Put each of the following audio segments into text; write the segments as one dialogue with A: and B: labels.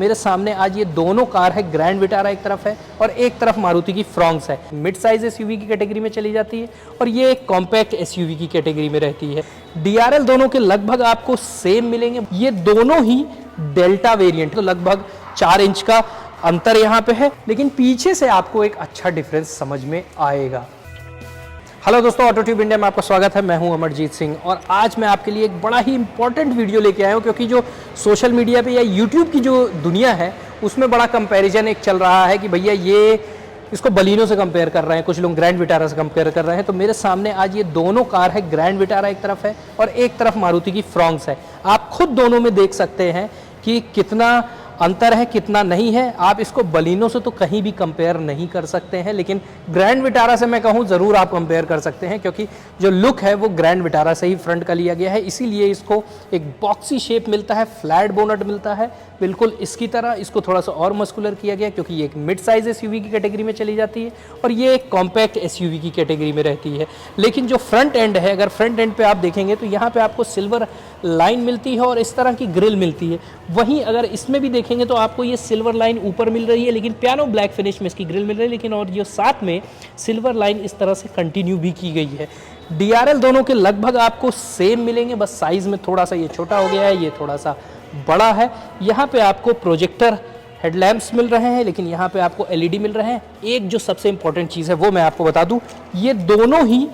A: मेरे सामने आज ये दोनों कार है, ग्रैंड विटारा एक तरफ है और एक तरफ मारुति की फ्रॉन्क्स है। मिड साइज एसयूवी की कैटेगरी में चली जाती है और ये एक कॉम्पैक्ट एसयूवी की कैटेगरी में रहती है। डीआरएल दोनों के लगभग आपको सेम मिलेंगे। ये दोनों ही डेल्टा वेरिएंट, तो लगभग 4 इंच का अंतर यहाँ पे है, लेकिन पीछे से आपको एक अच्छा डिफरेंस समझ में आएगा। हेलो दोस्तों, ऑटो ट्यूब इंडिया में आपका स्वागत है। मैं हूं अमरजीत सिंह और आज मैं आपके लिए एक बड़ा ही इंपॉर्टेंट वीडियो लेके आया हूं, क्योंकि जो सोशल मीडिया पे या यूट्यूब की जो दुनिया है उसमें बड़ा कंपैरिजन एक चल रहा है कि भैया ये इसको बलिनो से कंपेयर कर रहे हैं, कुछ लोग ग्रैंड विटारा से कंपेयर कर रहे हैं। तो मेरे सामने आज ये दोनों कार है, ग्रैंड विटारा एक तरफ है और एक तरफ मारुति की फ्रॉन्क्स है। आप खुद दोनों में देख सकते हैं कि कितना अंतर है, कितना नहीं है। आप इसको बलिनो से तो कहीं भी कंपेयर नहीं कर सकते हैं, लेकिन ग्रैंड विटारा से मैं कहूँ ज़रूर आप कंपेयर कर सकते हैं, क्योंकि जो लुक है वो ग्रैंड विटारा से ही फ्रंट का लिया गया है। इसीलिए इसको एक बॉक्सी शेप मिलता है, फ्लैट बोनट मिलता है बिल्कुल इसकी तरह। इसको थोड़ा सा और मस्कुलर किया गया, क्योंकि ये एक मिड साइज एसयूवी की कैटेगरी में चली जाती है और ये एक कॉम्पैक्ट एसयूवी की कैटेगरी में रहती है। लेकिन जो फ्रंट एंड है, अगर फ्रंट एंड पे आप देखेंगे तो यहाँ पे आपको सिल्वर लाइन मिलती है और इस तरह की ग्रिल मिलती है। वहीं अगर इसमें भी देखेंगे तो आपको ये सिल्वर लाइन ऊपर मिल रही है, लेकिन पियानो ब्लैक फिनिश में इसकी ग्रिल मिल रही है, लेकिन और ये साथ में सिल्वर लाइन इस तरह से कंटिन्यू भी की गई है। डीआरएल दोनों के लगभग आपको सेम मिलेंगे, बस साइज में थोड़ा सा ये छोटा हो गया है, ये थोड़ा सा बड़ा है। यहाँ पे आपको प्रोजेक्टर हेडलैम्प्स मिल रहे हैं, लेकिन यहाँ पे आपको एलईडी मिल रहे हैं। एक जो सबसे इंपॉर्टेंट चीज़ है वो मैं आपको बता दूं, ये दोनों ही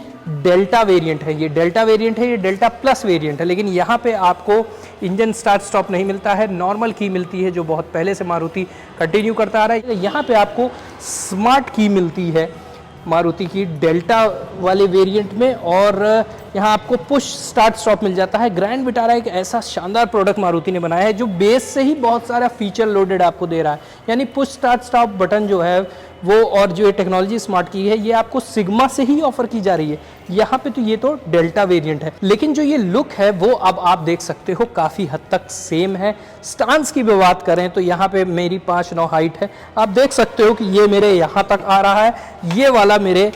A: डेल्टा वेरिएंट है। ये डेल्टा वेरिएंट है, ये डेल्टा प्लस वेरिएंट है, लेकिन यहाँ पे आपको इंजन स्टार्ट स्टॉप नहीं मिलता है, नॉर्मल की मिलती है जो बहुत पहले से मारुति कंटिन्यू करता आ रहा है। यहाँ पे आपको स्मार्ट की मिलती है मारुति की डेल्टा वाले वेरिएंट में, और यहाँ आपको पुश स्टार्ट स्टॉप मिल जाता है। ग्रैंड विटारा एक ऐसा शानदार प्रोडक्ट मारुति ने बनाया है जो बेस से ही बहुत सारा फीचर लोडेड आपको दे रहा है। यानी पुश स्टार्ट स्टॉप बटन जो है वो, और जो ये टेक्नोलॉजी स्मार्ट की है, ये आपको सिग्मा से ही ऑफर की जा रही है। यहाँ पे तो ये तो डेल्टा वेरिएंट है, लेकिन जो ये लुक है वो अब आप देख सकते हो काफ़ी हद तक सेम है। स्टांस की भी बात करें तो यहाँ पे मेरी 5'9" हाइट है, आप देख सकते हो कि ये मेरे यहाँ तक आ रहा है, ये वाला मेरे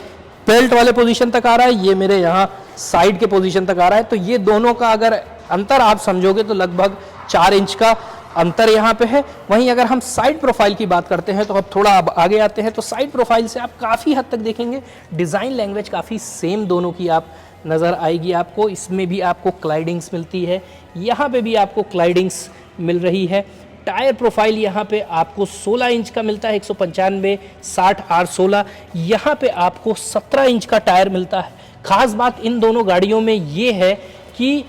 A: बेल्ट वाले पोजीशन तक आ रहा है, ये मेरे यहाँ साइड के पोजीशन तक आ रहा है। तो ये दोनों का अगर अंतर आप समझोगे तो लगभग 4 इंच का अंतर यहाँ पे है। वहीं अगर हम साइड प्रोफाइल की बात करते हैं तो अब थोड़ा अब आगे आते हैं, तो साइड प्रोफाइल से आप काफ़ी हद तक देखेंगे डिज़ाइन लैंग्वेज काफ़ी सेम दोनों की आप नज़र आएगी आपको। इसमें भी आपको क्लाइडिंग्स मिलती है, यहाँ पे भी आपको क्लाइडिंग्स मिल रही है। टायर प्रोफाइल यहाँ पे आपको 16 इंच का मिलता है, 195 60 R16। यहाँ पे आपको 17 इंच का टायर मिलता है। खास बात इन दोनों गाड़ियों में ये है कि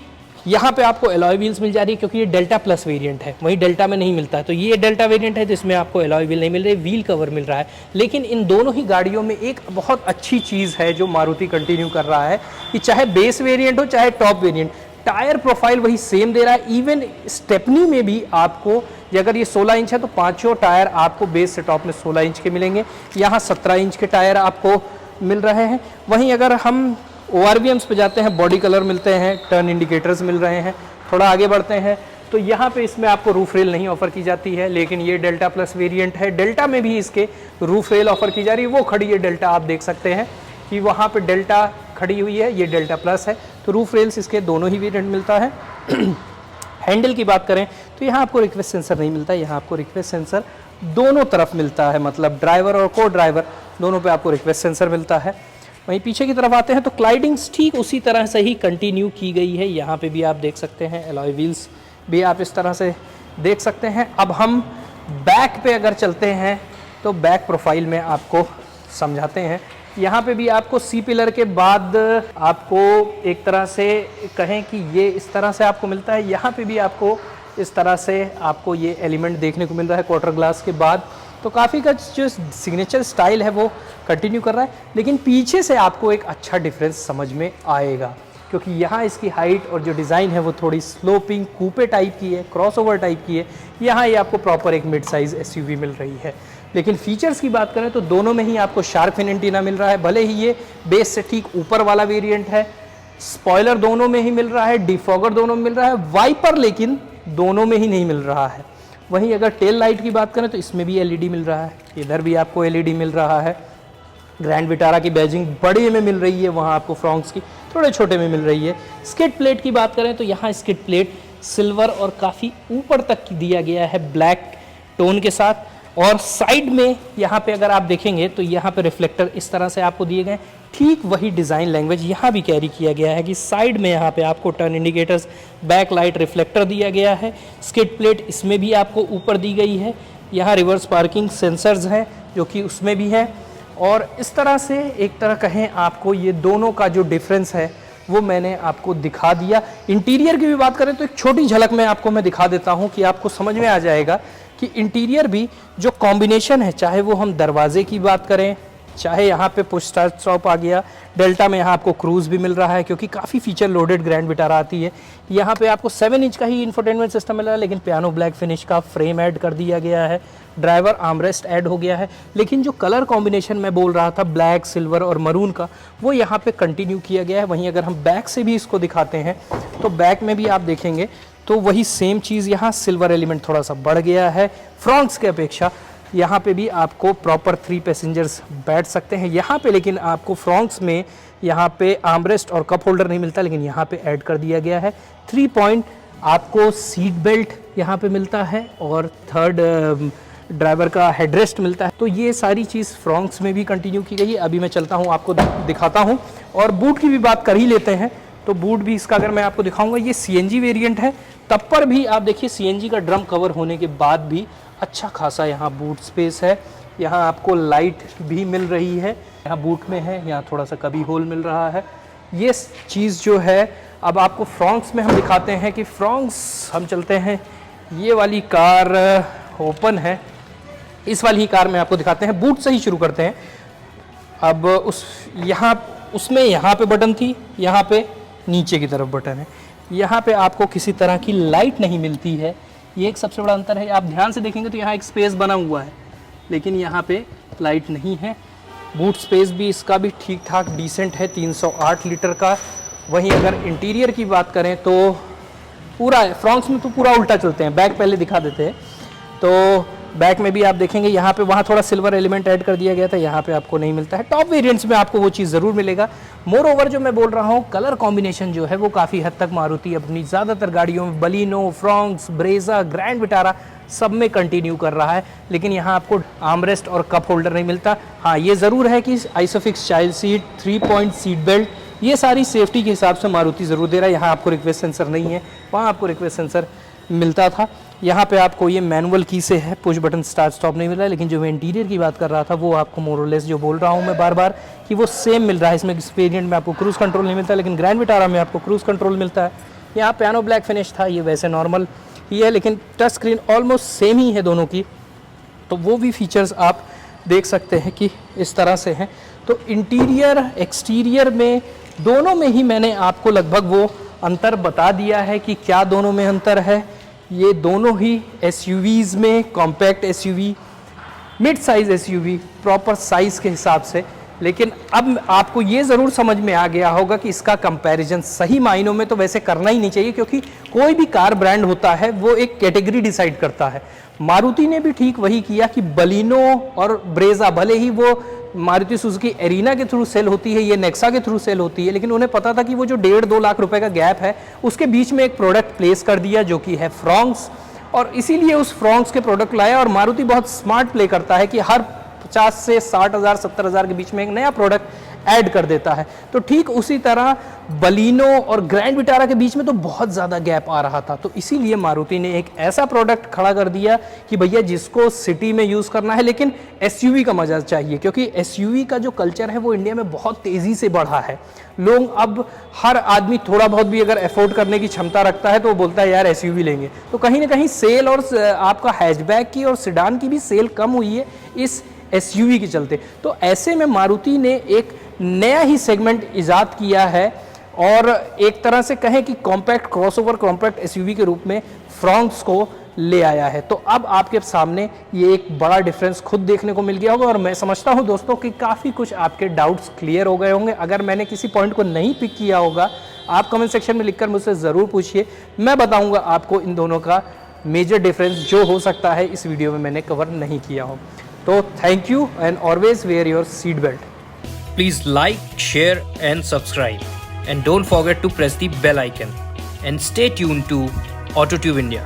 A: यहाँ पे आपको एलॉय व्हील्स मिल जा रही है, क्योंकि ये डेल्टा प्लस वेरिएंट है, वहीं डेल्टा में नहीं मिलता है। तो ये डेल्टा वेरिएंट है तो इसमें आपको एलॉय व्हील नहीं मिल रही, व्हील कवर मिल रहा है। लेकिन इन दोनों ही गाड़ियों में एक बहुत अच्छी चीज़ है जो मारुति कंटिन्यू कर रहा है, कि चाहे बेस वेरिएंट हो चाहे टॉप वेरिएंट, टायर प्रोफाइल वही सेम दे रहा है। इवन स्टेपनी में भी आपको, अगर ये 16 इंच है तो पाँचों टायर आपको बेस से टॉप में 16 इंच के मिलेंगे। यहाँ 17 इंच के टायर आपको मिल रहे हैं। वहीं अगर हम ORVMs पे जाते हैं, बॉडी कलर मिलते हैं, टर्न इंडिकेटर्स मिल रहे हैं। थोड़ा आगे बढ़ते हैं तो यहाँ पे इसमें आपको रूफ रेल नहीं ऑफर की जाती है, लेकिन ये डेल्टा प्लस वेरिएंट है। डेल्टा में भी इसके रूफ रेल ऑफर की जा रही है, वो खड़ी है डेल्टा, आप देख सकते हैं कि वहाँ पे डेल्टा खड़ी हुई है, ये डेल्टा प्लस है। तो रूफ रेल्स इसके दोनों ही वेरिएंट मिलता है। हैंडल की बात करें तो यहाँ आपको रिक्वेस्ट सेंसर नहीं मिलता, यहाँ आपको रिक्वेस्ट सेंसर दोनों तरफ मिलता है, मतलब ड्राइवर और को ड्राइवर दोनों पे आपको रिक्वेस्ट सेंसर मिलता है। वहीं पीछे की तरफ आते हैं तो क्लाइडिंग्स ठीक उसी तरह से ही कंटिन्यू की गई है। यहाँ पे भी आप देख सकते हैं, एलॉय व्हील्स भी आप इस तरह से देख सकते हैं। अब हम बैक पे अगर चलते हैं तो बैक प्रोफाइल में आपको समझाते हैं। यहाँ पे भी आपको सी पिलर के बाद आपको एक तरह से कहें कि ये इस तरह से आपको मिलता है। यहाँ पे भी आपको इस तरह से आपको ये एलिमेंट देखने को मिल रहा है क्वार्टर ग्लास के बाद। तो काफ़ी का जो सिग्नेचर स्टाइल है वो कंटिन्यू कर रहा है, लेकिन पीछे से आपको एक अच्छा डिफरेंस समझ में आएगा, क्योंकि यहाँ इसकी हाइट और जो डिज़ाइन है वो थोड़ी स्लोपिंग कूपे टाइप की है, क्रॉसओवर टाइप की है। यहाँ ये आपको प्रॉपर एक मिड साइज़ एसयूवी मिल रही है। लेकिन फीचर्स की बात करें तो दोनों में ही आपको शार्क फिन एंटीना मिल रहा है, भले ही ये बेस से ठीक ऊपर वाला वेरिएंट है। स्पॉइलर दोनों में ही मिल रहा है, डिफॉगर दोनों में मिल रहा है, वाइपर लेकिन दोनों में ही नहीं मिल रहा है। वहीं अगर टेल लाइट की बात करें तो इसमें भी एलईडी मिल रहा है, इधर भी आपको एलईडी मिल रहा है। ग्रैंड विटारा की बैजिंग बड़े में मिल रही है, वहाँ आपको फ्रॉन्क्स की थोड़े छोटे में मिल रही है। स्किड प्लेट की बात करें तो यहाँ स्किड प्लेट सिल्वर और काफ़ी ऊपर तक दिया गया है, ब्लैक टोन के साथ। और साइड में यहाँ पे अगर आप देखेंगे तो यहाँ पे रिफ्लेक्टर इस तरह से आपको दिए गए, ठीक वही डिज़ाइन लैंग्वेज यहाँ भी कैरी किया गया है कि साइड में यहाँ पे आपको turn indicators, back light, reflector दिया गया है। स्किड प्लेट इसमें भी आपको ऊपर दी गई है। यहाँ रिवर्स पार्किंग सेंसर्स हैं जो कि उसमें भी है। और इस तरह से एक तरह कहें आपको ये दोनों का जो डिफरेंस है वो मैंने आपको दिखा दिया। इंटीरियर की भी बात करें तो एक छोटी झलक में आपको मैं दिखा देता हूँ कि आपको समझ में आ जाएगा कि इंटीरियर भी जो कॉम्बिनेशन है, चाहे वो हम दरवाजे की बात करें, चाहे यहाँ पे पुश स्टार्ट स्टॉप आ गया, डेल्टा में यहाँ आपको क्रूज़ भी मिल रहा है क्योंकि काफ़ी फीचर लोडेड ग्रैंड विटारा आती है। यहाँ पे आपको 7 इंच का ही इंफोटेनमेंट सिस्टम मिल रहा है, लेकिन पियानो ब्लैक फिनिश का फ्रेम ऐड कर दिया गया है। ड्राइवर आर्मरेस्ट ऐड हो गया है, लेकिन जो कलर कॉम्बिनेशन मैं बोल रहा था ब्लैक, सिल्वर और मरून का, वो यहाँ पे कंटिन्यू किया गया है। वहीं अगर हम बैक से भी इसको दिखाते हैं तो बैक में भी आप देखेंगे तो वही सेम चीज़, यहाँ सिल्वर एलिमेंट थोड़ा सा बढ़ गया है फ्रंट्स के अपेक्षा। यहाँ पे भी आपको प्रॉपर 3 पैसेंजर्स बैठ सकते हैं यहाँ पे, लेकिन आपको फ्रंट्स में यहाँ पे आर्मरेस्ट और कप होल्डर नहीं मिलता, लेकिन यहाँ पे ऐड कर दिया गया है। 3 पॉइंट आपको सीट बेल्ट यहाँ पे मिलता है और 3rd ड्राइवर का हेडरेस्ट मिलता है। तो ये सारी चीज़ फ्रंट्स में भी कंटिन्यू की गई है। अभी मैं चलता हूँ आपको दिखाता हूँ। और बूट की भी बात कर ही लेते हैं तो बूट भी इसका अगर मैं आपको दिखाऊंगा, ये CNG वेरिएंट है, तब पर भी आप देखिए CNG का ड्रम कवर होने के बाद भी अच्छा खासा यहाँ बूट स्पेस है। यहाँ आपको लाइट भी मिल रही है, यहाँ बूट में है, यहाँ थोड़ा सा कभी होल मिल रहा है। ये चीज़ जो है, अब आपको फ्रंट्स में हम दिखाते हैं कि फ्रंट्स हम चलते हैं, ये वाली कार ओपन है, इस वाली ही कार में आपको दिखाते हैं। बूट से ही शुरू करते हैं। अब उसमें यहाँ पे बटन थी, यहाँ पे नीचे की तरफ बटन है। यहाँ पे आपको किसी तरह की लाइट नहीं मिलती है, ये एक सबसे बड़ा अंतर है। आप ध्यान से देखेंगे तो यहाँ एक स्पेस बना हुआ है, लेकिन यहाँ पे लाइट नहीं है। बूट स्पेस भी इसका भी ठीक ठाक डिसेंट है, 308 लीटर का। वहीं अगर इंटीरियर की बात करें तो पूरा है, फ्रंट्स में तो पूरा उल्टा चलते हैं, बैक पहले दिखा देते हैं। तो बैक में भी आप देखेंगे यहाँ पे वहाँ थोड़ा सिल्वर एलिमेंट ऐड कर दिया गया था, यहाँ पे आपको नहीं मिलता है। टॉप वेरिएंट्स में आपको वो चीज़ ज़रूर मिलेगा। मोर ओवर जो मैं बोल रहा हूँ, कलर कॉम्बिनेशन जो है वो काफ़ी हद तक मारुति अपनी ज़्यादातर गाड़ियों में, Baleno, Fronx, Brezza, grand Vitara सब में कंटिन्यू कर रहा है। लेकिन यहाँ आपको आर्मरेस्ट और कप होल्डर नहीं मिलता। हाँ, ये ज़रूर है कि isofix child seat, 3 point seat belt, ये सारी सेफ्टी के हिसाब से मारुति ज़रूर दे रहा है। यहाँ आपको रिक्वेस्ट सेंसर नहीं है, वहाँ आपको रिक्वेस्ट सेंसर मिलता था। यहाँ पे आपको ये मैनुअल की से है, पुश बटन स्टार्ट स्टॉप नहीं मिल रहा है। लेकिन जो मैं इंटीरियर की बात कर रहा था वो आपको मोरलेस जो बोल रहा हूँ मैं बार बार कि वो सेम मिल रहा है। इसमें इस वेरिएंट में आपको क्रूज़ कंट्रोल नहीं मिलता, लेकिन ग्रैंड विटारा में आपको क्रूज़ कंट्रोल मिलता है। यहाँ पियानो ब्लैक फिनिश था, ये वैसे नॉर्मल ही है, लेकिन टच स्क्रीन ऑलमोस्ट सेम ही है दोनों की। तो वो भी फीचर्स आप देख सकते हैं कि इस तरह से हैं। तो इंटीरियर एक्सटीरियर में दोनों में ही मैंने आपको लगभग वो अंतर बता दिया है कि क्या दोनों में अंतर है। ये दोनों ही SUVs में compact SUV, mid size SUV, proper size के हिसाब से। लेकिन अब आपको ये ज़रूर समझ में आ गया होगा कि इसका कंपैरिजन सही मायनों में तो वैसे करना ही नहीं चाहिए, क्योंकि कोई भी कार ब्रांड होता है वो एक कैटेगरी डिसाइड करता है। मारुति ने भी ठीक वही किया कि बलिनो और ब्रेजा, भले ही वो मारुति सुजुकी एरिना के थ्रू सेल होती है, ये नेक्सा के थ्रू सेल होती है, लेकिन उन्हें पता था कि वो जो 1.5-2 लाख रुपए का गैप है उसके बीच में एक प्रोडक्ट प्लेस कर दिया जो कि है फ्रॉन्क्स, और इसीलिए उस फ्रॉन्क्स के प्रोडक्ट लाया। और मारुति बहुत स्मार्ट प्ले करता है कि हर 50 से 60,000 70,000 के बीच में एक नया प्रोडक्ट ऐड कर देता है। तो ठीक उसी तरह बलिनो और ग्रैंड विटारा के बीच में तो बहुत ज़्यादा गैप आ रहा था। तो इसीलिए मारुति ने एक ऐसा प्रोडक्ट खड़ा कर दिया कि भैया जिसको सिटी में यूज़ करना है लेकिन SUV का मजा चाहिए, क्योंकि SUV का जो कल्चर है वो इंडिया में बहुत तेज़ी से बढ़ा है। लोग अब हर आदमी थोड़ा बहुत भी अगर अफोर्ड करने की क्षमता रखता है तो वो बोलता है यार SUV लेंगे। तो कहीं ना कहीं सेल और आपका हैचबैक की और सिडान की भी सेल कम हुई है इस SUV के चलते। तो ऐसे में मारुति ने एक नया ही सेगमेंट इजाद किया है और एक तरह से कहें कि कॉम्पैक्ट क्रॉसओवर कॉम्पैक्ट SUV के रूप में फ्रॉन्क्स को ले आया है। तो अब आपके सामने ये एक बड़ा डिफरेंस खुद देखने को मिल गया होगा, और मैं समझता हूं दोस्तों कि काफ़ी कुछ आपके डाउट्स क्लियर हो गए होंगे। अगर मैंने किसी पॉइंट को नहीं पिक किया होगा, आप कमेंट सेक्शन में लिखकर मुझसे ज़रूर पूछिए, मैं बताऊँगा आपको इन दोनों का मेजर डिफरेंस जो हो सकता है इस वीडियो में मैंने कवर नहीं किया हो। तो thank you and always wear your seat belt.
B: Please like, share and subscribe, and don't forget to press the bell icon, and stay tuned to AutoTube India.